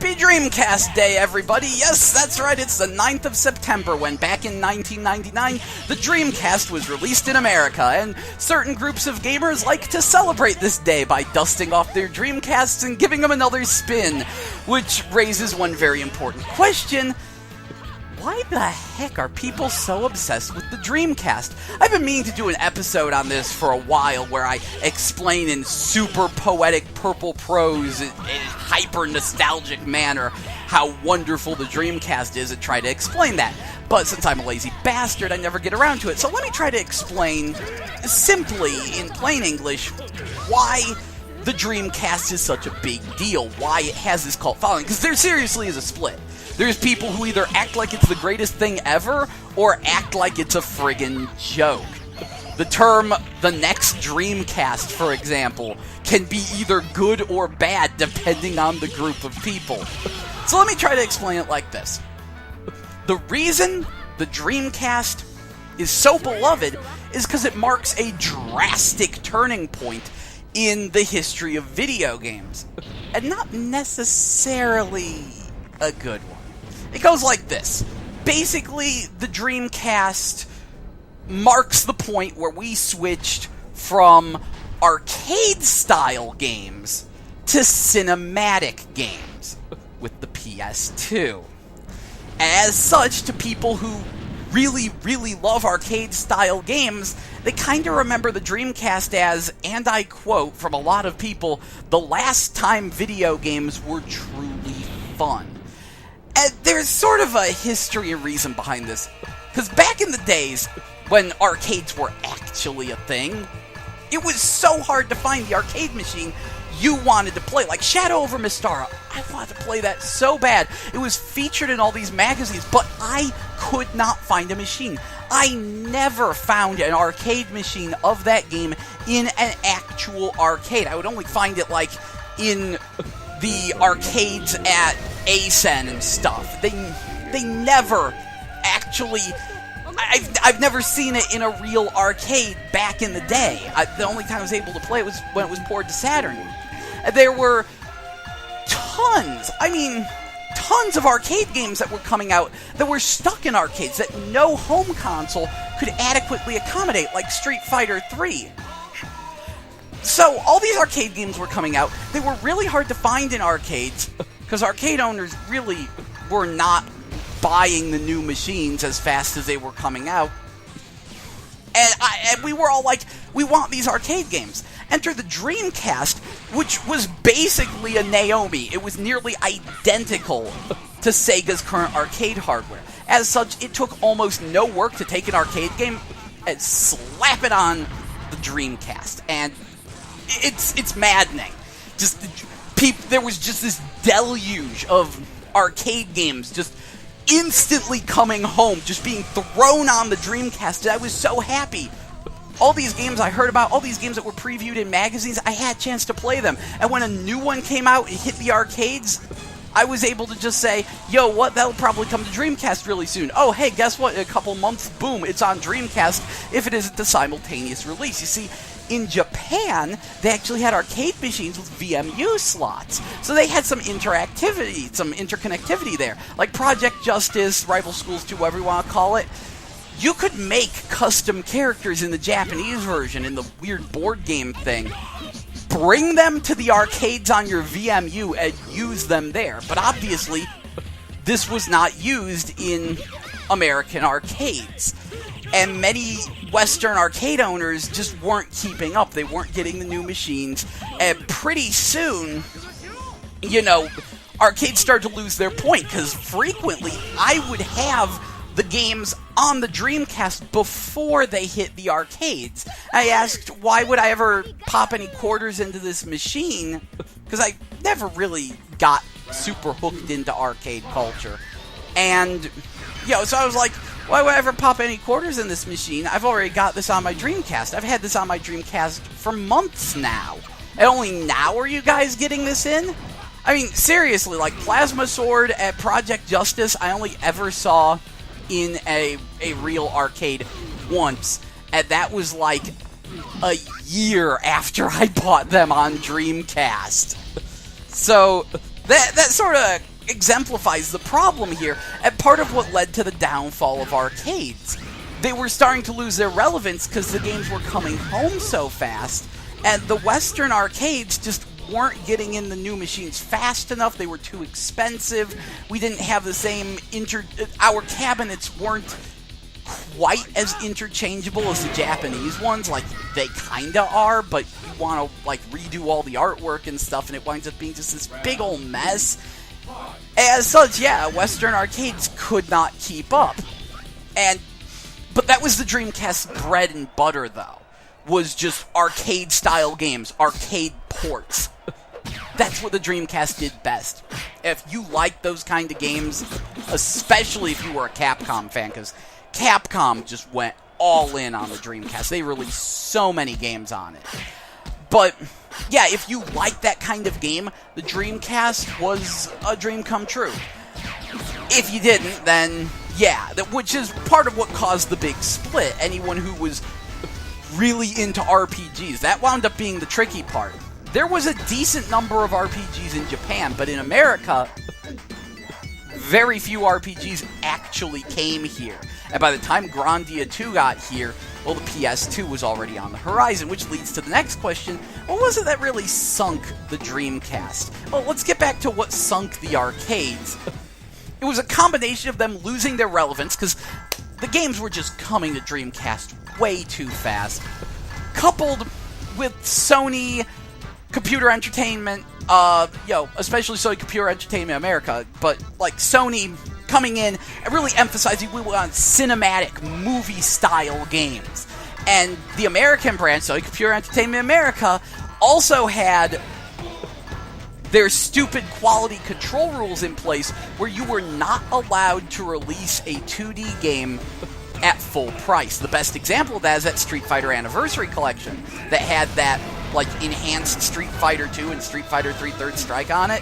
Happy Dreamcast Day, everybody! Yes, that's right, it's the 9th of September when, back in 1999, the Dreamcast was released in America, and certain groups of gamers like to celebrate this day by dusting off their Dreamcasts and giving them another spin, which raises one very important question. Why the heck are people so obsessed with the Dreamcast? I've been meaning to do an episode on this for a while where I explain in super poetic purple prose in a hyper-nostalgic manner how wonderful the Dreamcast is and try to explain that. But since I'm a lazy bastard, I never get around to it. So let me try to explain, simply, in plain English, why the Dreamcast is such a big deal, why it has this cult following, because there seriously is a split. There's people who either act like it's the greatest thing ever, or act like it's a friggin' joke. The term, the next Dreamcast, for example, can be either good or bad depending on the group of people. So let me try to explain it like this. The reason the Dreamcast is so beloved is because it marks a drastic turning point in the history of video games. And not necessarily a good one. It goes like this. Basically, the Dreamcast marks the point where we switched from arcade-style games to cinematic games with the PS2. As such, to people who really, really love arcade-style games, they kind of remember the Dreamcast as, and I quote from a lot of people, the last time video games were truly fun. And there's sort of a history and reason behind this. Because back in the days, when arcades were actually a thing, it was so hard to find the arcade machine you wanted to play. Like Shadow over Mystara, I wanted to play that so bad. It was featured in all these magazines, but I could not find a machine. I never found an arcade machine of that game in an actual arcade. I would only find it, like, in the arcades at ASEN and stuff. They never actually... I've never seen it in a real arcade back in the day. The only time I was able to play it was when it was ported to Saturn. There were tons of arcade games that were coming out that were stuck in arcades that no home console could adequately accommodate, like Street Fighter 3. So, all these arcade games were coming out. They were really hard to find in arcades, because arcade owners really were not buying the new machines as fast as they were coming out. And we were all like, we want these arcade games. Enter the Dreamcast, which was basically a Naomi. It was nearly identical to Sega's current arcade hardware. As such, it took almost no work to take an arcade game and slap it on the Dreamcast. And it's maddening. There was just this deluge of arcade games just instantly coming home, just being thrown on the Dreamcast, and I was so happy. All these games I heard about, all these games that were previewed in magazines, I had a chance to play them. And when a new one came out and hit the arcades, I was able to just say, yo, what, that'll probably come to Dreamcast really soon. Oh, hey, guess what, in a couple months, boom, it's on Dreamcast, if it isn't the simultaneous release. You see, in Japan, they actually had arcade machines with VMU slots. So they had some interactivity, some interconnectivity there. Like Project Justice, Rival Schools 2, whatever you want to call it. You could make custom characters in the Japanese version, in the weird board game thing. Bring them to the arcades on your VMU and use them there. But obviously, this was not used in American arcades. And many Western arcade owners just weren't keeping up. They weren't getting the new machines. And pretty soon, arcades started to lose their point, because frequently I would have the games on the Dreamcast before they hit the arcades. I asked, why would I ever pop any quarters into this machine? Because I never really got super hooked into arcade culture. And, so I was like, why would I ever pop any quarters in this machine? I've already got this on my Dreamcast. I've had this on my Dreamcast for months now. And only now are you guys getting this in? I mean, seriously, like Plasma Sword at Project Justice, I only ever saw in a real arcade once. And that was like a year after I bought them on Dreamcast. So, that sort of exemplifies the problem here, and part of what led to the downfall of arcades. They were starting to lose their relevance because the games were coming home so fast, and the Western arcades just weren't getting in the new machines fast enough. They were too expensive. We didn't have the same our cabinets weren't quite as interchangeable as the Japanese ones. Like, they kinda are, but you want to like redo all the artwork and stuff, and it winds up being just this big old mess. As such, yeah, Western arcades could not keep up. But that was the Dreamcast's bread and butter, though, was just arcade-style games, arcade ports. That's what the Dreamcast did best. If you liked those kind of games, especially if you were a Capcom fan, because Capcom just went all in on the Dreamcast. They released so many games on it. But, yeah, if you liked that kind of game, the Dreamcast was a dream come true. If you didn't, then, yeah, which is part of what caused the big split. Anyone who was really into RPGs, that wound up being the tricky part. There was a decent number of RPGs in Japan, but in America, very few RPGs actually came here. And by the time Grandia 2 got here, well, the PS2 was already on the horizon, which leads to the next question. What was it that really sunk the Dreamcast? Well, let's get back to what sunk the arcades. It was a combination of them losing their relevance, because the games were just coming to Dreamcast way too fast, coupled with Sony Computer Entertainment, especially Sony Computer Entertainment America, but like Sony coming in and really emphasizing we want cinematic, movie-style games. And the American brand, Sony Computer Entertainment America, also had their stupid quality control rules in place where you were not allowed to release a 2D game at full price. The best example of that is that Street Fighter Anniversary Collection that had that like enhanced Street Fighter 2 and Street Fighter 3 Third Strike on it.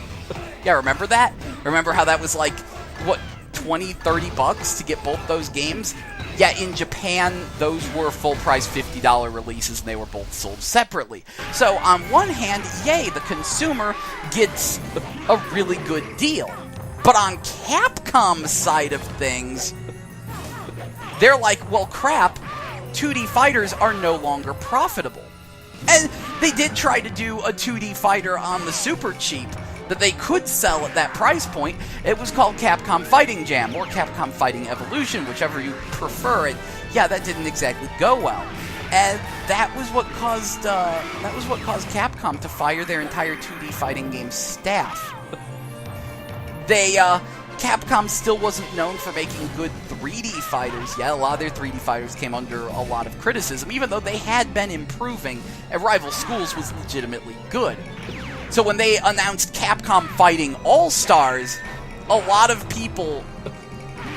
Yeah, remember that? Remember how that was like, what, $20-$30 to get both those games? Yeah, in Japan, those were full-price $50 releases, and they were both sold separately. So, on one hand, yay, the consumer gets a really good deal. But on Capcom's side of things, they're like, well, crap, 2D fighters are no longer profitable. And they did try to do a 2D fighter on the super cheap that they could sell at that price point. It was called Capcom Fighting Jam, or Capcom Fighting Evolution, whichever you prefer it. Yeah, that didn't exactly go well. And that was what caused Capcom to fire their entire 2D fighting game staff. Capcom still wasn't known for making good 3D fighters. Yeah, a lot of their 3D fighters came under a lot of criticism, even though they had been improving, and Rival Schools was legitimately good. So when they announced Capcom Fighting All-Stars, a lot of people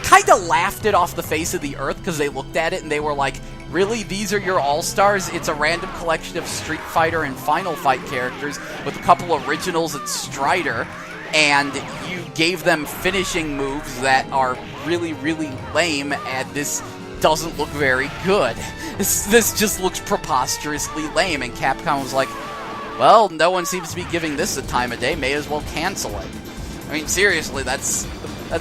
kind of laughed it off the face of the earth because they looked at it and they were like, really? These are your All-Stars? It's a random collection of Street Fighter and Final Fight characters with a couple originals at Strider, and you gave them finishing moves that are really, really lame, and this doesn't look very good. This just looks preposterously lame, and Capcom was like, well, no one seems to be giving this the time of day, may as well cancel it. I mean, seriously, that's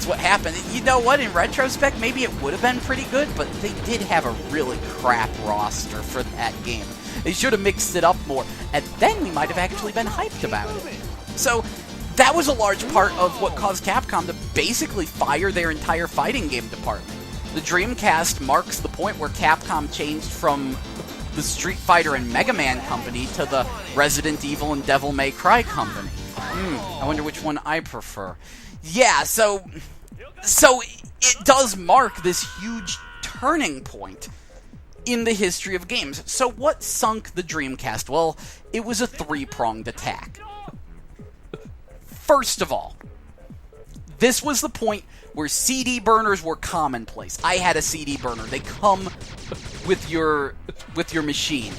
what happened. You know what, in retrospect, maybe it would have been pretty good, but they did have a really crap roster for that game. They should have mixed it up more, and then we might have actually been hyped about it. So, that was a large part of what caused Capcom to basically fire their entire fighting game department. The Dreamcast marks the point where Capcom changed from the Street Fighter and Mega Man company to the Resident Evil and Devil May Cry company. I wonder which one I prefer. Yeah, so it does mark this huge turning point in the history of games. So what sunk the Dreamcast? Well, it was a three-pronged attack. First of all, this was the point where CD burners were commonplace. I had a CD burner. They come with your machine.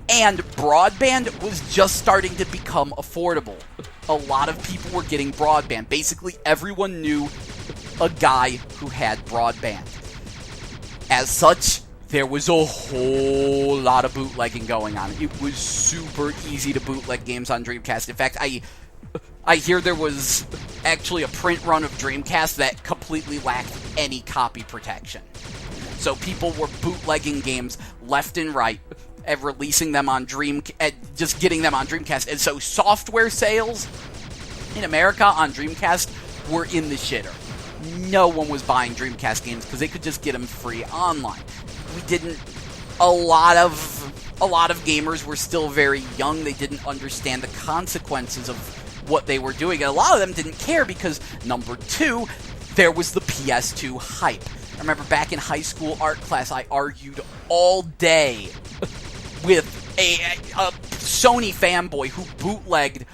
And broadband was just starting to become affordable. A lot of people were getting broadband. Basically, everyone knew a guy who had broadband. As such, there was a whole lot of bootlegging going on. It was super easy to bootleg games on Dreamcast. In fact, I hear there was actually a print run of Dreamcast that completely lacked any copy protection. So people were bootlegging games left and right and releasing them on just getting them on Dreamcast. And so software sales in America on Dreamcast were in the shitter. No one was buying Dreamcast games because they could just get them free online. A lot of gamers were still very young. They didn't understand the consequences of what they were doing. And a lot of them didn't care because, number two, there was the PS2 hype. I remember back in high school art class, I argued all day with a Sony fanboy who bootlegged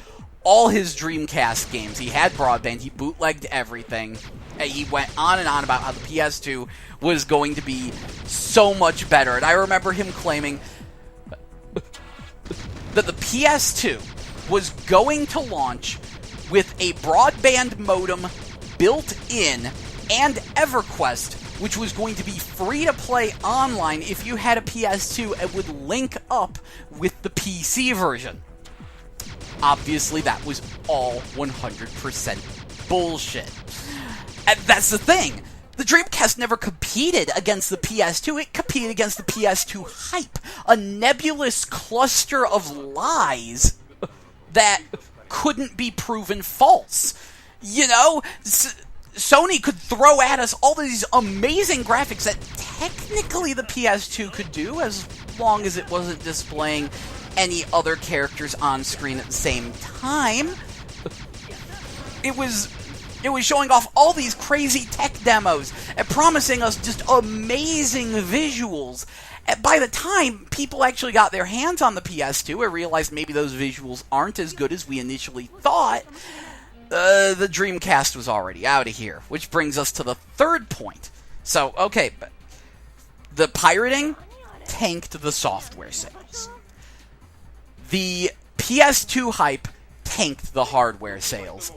all his Dreamcast games. He had broadband, he bootlegged everything. He went on and on about how the PS2 was going to be so much better. And I remember him claiming that the PS2 was going to launch with a broadband modem built in and EverQuest, which was going to be free to play online if you had a PS2 and would link up with the PC version. Obviously, that was all 100% bullshit. And that's the thing. The Dreamcast never competed against the PS2. It competed against the PS2 hype. A nebulous cluster of lies that couldn't be proven false. You know, Sony could throw at us all these amazing graphics that technically the PS2 could do, as long as it wasn't displaying any other characters on screen at the same time. It was showing off all these crazy tech demos and promising us just amazing visuals. And by the time people actually got their hands on the PS2 and realized maybe those visuals aren't as good as we initially thought, the Dreamcast was already out of here. Which brings us to the third point. So, okay, the pirating tanked the software sales. The PS2 hype tanked the hardware sales,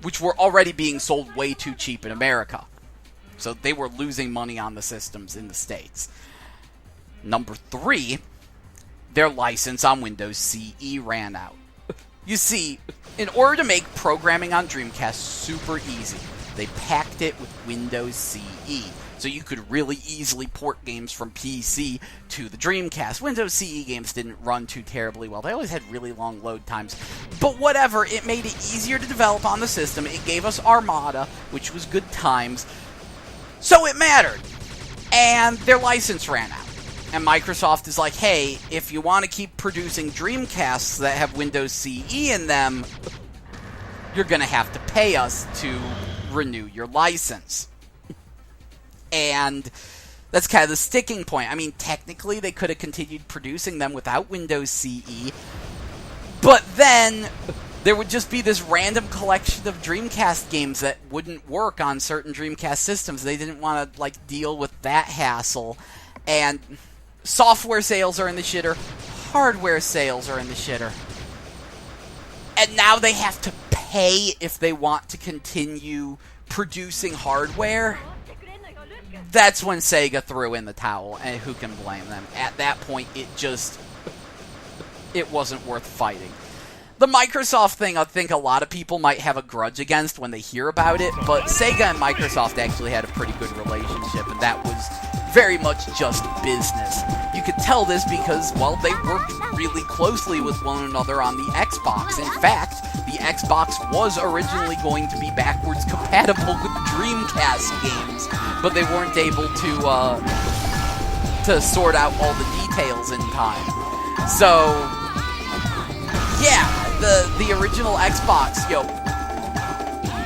which were already being sold way too cheap in America. So they were losing money on the systems in the States. Number 3, their license on Windows CE ran out. You see, in order to make programming on Dreamcast super easy, they packed it with Windows CE. So you could really easily port games from PC to the Dreamcast. Windows CE games didn't run too terribly well. They always had really long load times. But whatever, it made it easier to develop on the system. It gave us Armada, which was good times. So it mattered. And their license ran out. And Microsoft is like, hey, if you want to keep producing Dreamcasts that have Windows CE in them, you're going to have to pay us to renew your license. And that's kind of the sticking point. I mean, technically, they could have continued producing them without Windows CE, but then there would just be this random collection of Dreamcast games that wouldn't work on certain Dreamcast systems. They didn't want to, deal with that hassle. And software sales are in the shitter. Hardware sales are in the shitter. And now they have to pay if they want to continue producing hardware. That's when Sega threw in the towel, and who can blame them? At that point, it wasn't worth fighting. The Microsoft thing, I think a lot of people might have a grudge against when they hear about it, but Sega and Microsoft actually had a pretty good relationship, and that was very much just business. You could tell this because, well, they worked really closely with one another on the Xbox. In fact, the Xbox was originally going to be backwards compatible with Dreamcast games, but they weren't able to sort out all the details in time. So, yeah, the original Xbox,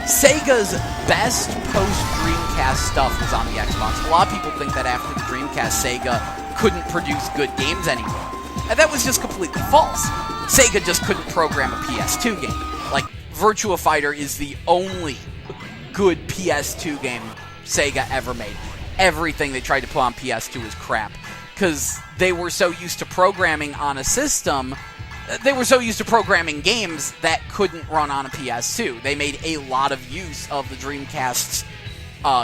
Sega's best post-Dreamcast stuff was on the Xbox. A lot of people think that after the Dreamcast, Sega couldn't produce good games anymore. And that was just completely false. Sega just couldn't program a PS2 game. Like, Virtua Fighter is the only good PS2 game Sega ever made. Everything they tried to put on PS2 is crap. Because they were so used to programming on a system... They were so used to programming games that couldn't run on a PS2. They made a lot of use of the Dreamcast's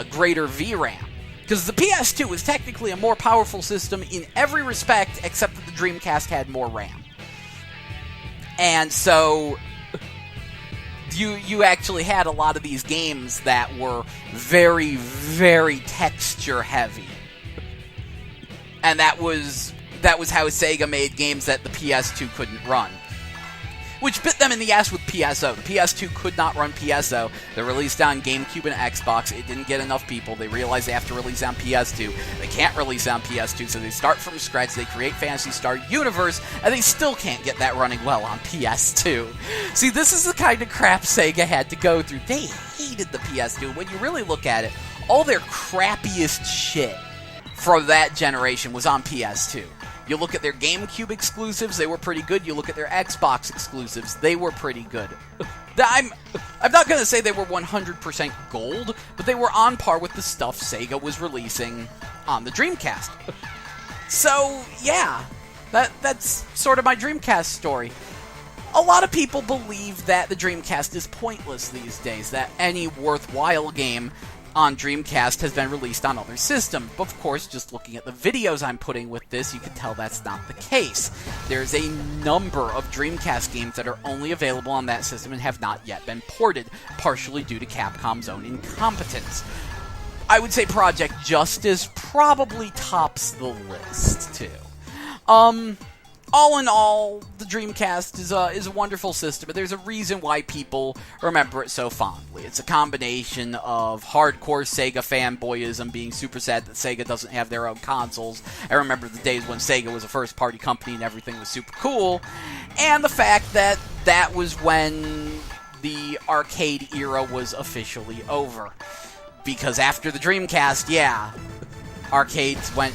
greater VRAM. Because the PS2 was technically a more powerful system in every respect, except that the Dreamcast had more RAM. And so, you actually had a lot of these games that were very, very texture heavy. And that was how Sega made games that the PS2 couldn't run. Which bit them in the ass with PSO. The PS2 could not run PSO. They released on GameCube and Xbox. It didn't get enough people. They realized they have to release on PS2. They can't release on PS2, so they start from scratch. They create Phantasy Star Universe, and they still can't get that running well on PS2. See, this is the kind of crap Sega had to go through. They hated the PS2. When you really look at it, all their crappiest shit from that generation was on PS2. You look at their GameCube exclusives, they were pretty good. You look at their Xbox exclusives, they were pretty good. I'm not going to say they were 100% gold, but they were on par with the stuff Sega was releasing on the Dreamcast. So, yeah, that's sort of my Dreamcast story. A lot of people believe that the Dreamcast is pointless these days, that any worthwhile game on Dreamcast has been released on other systems. But of course, just looking at the videos I'm putting with this, you can tell that's not the case. There's a number of Dreamcast games that are only available on that system and have not yet been ported, partially due to Capcom's own incompetence. I would say Project Justice probably tops the list, too. All in all, the Dreamcast is a wonderful system, but there's a reason why people remember it so fondly. It's a combination of hardcore Sega fanboyism, being super sad that Sega doesn't have their own consoles. I remember the days when Sega was a first-party company and everything was super cool, and the fact that that was when the arcade era was officially over. Because after the Dreamcast, yeah, arcades went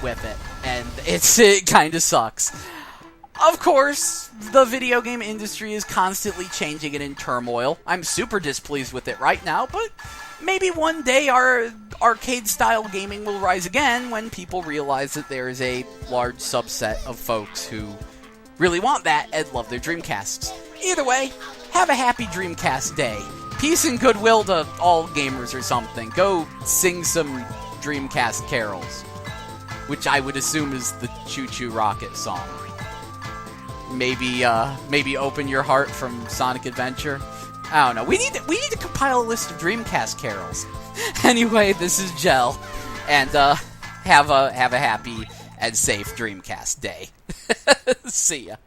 with it. And it kind of sucks. Of course, the video game industry is constantly changing and in turmoil. I'm super displeased with it right now, but maybe one day our arcade-style gaming will rise again when people realize that there is a large subset of folks who really want that and love their Dreamcasts. Either way, have a happy Dreamcast day. Peace and goodwill to all gamers or something. Go sing some Dreamcast carols. Which I would assume is the Choo Choo Rocket song. Maybe Open Your Heart from Sonic Adventure. I don't know. We need to compile a list of Dreamcast carols. Anyway, this is Jell, and have a happy and safe Dreamcast day. See ya.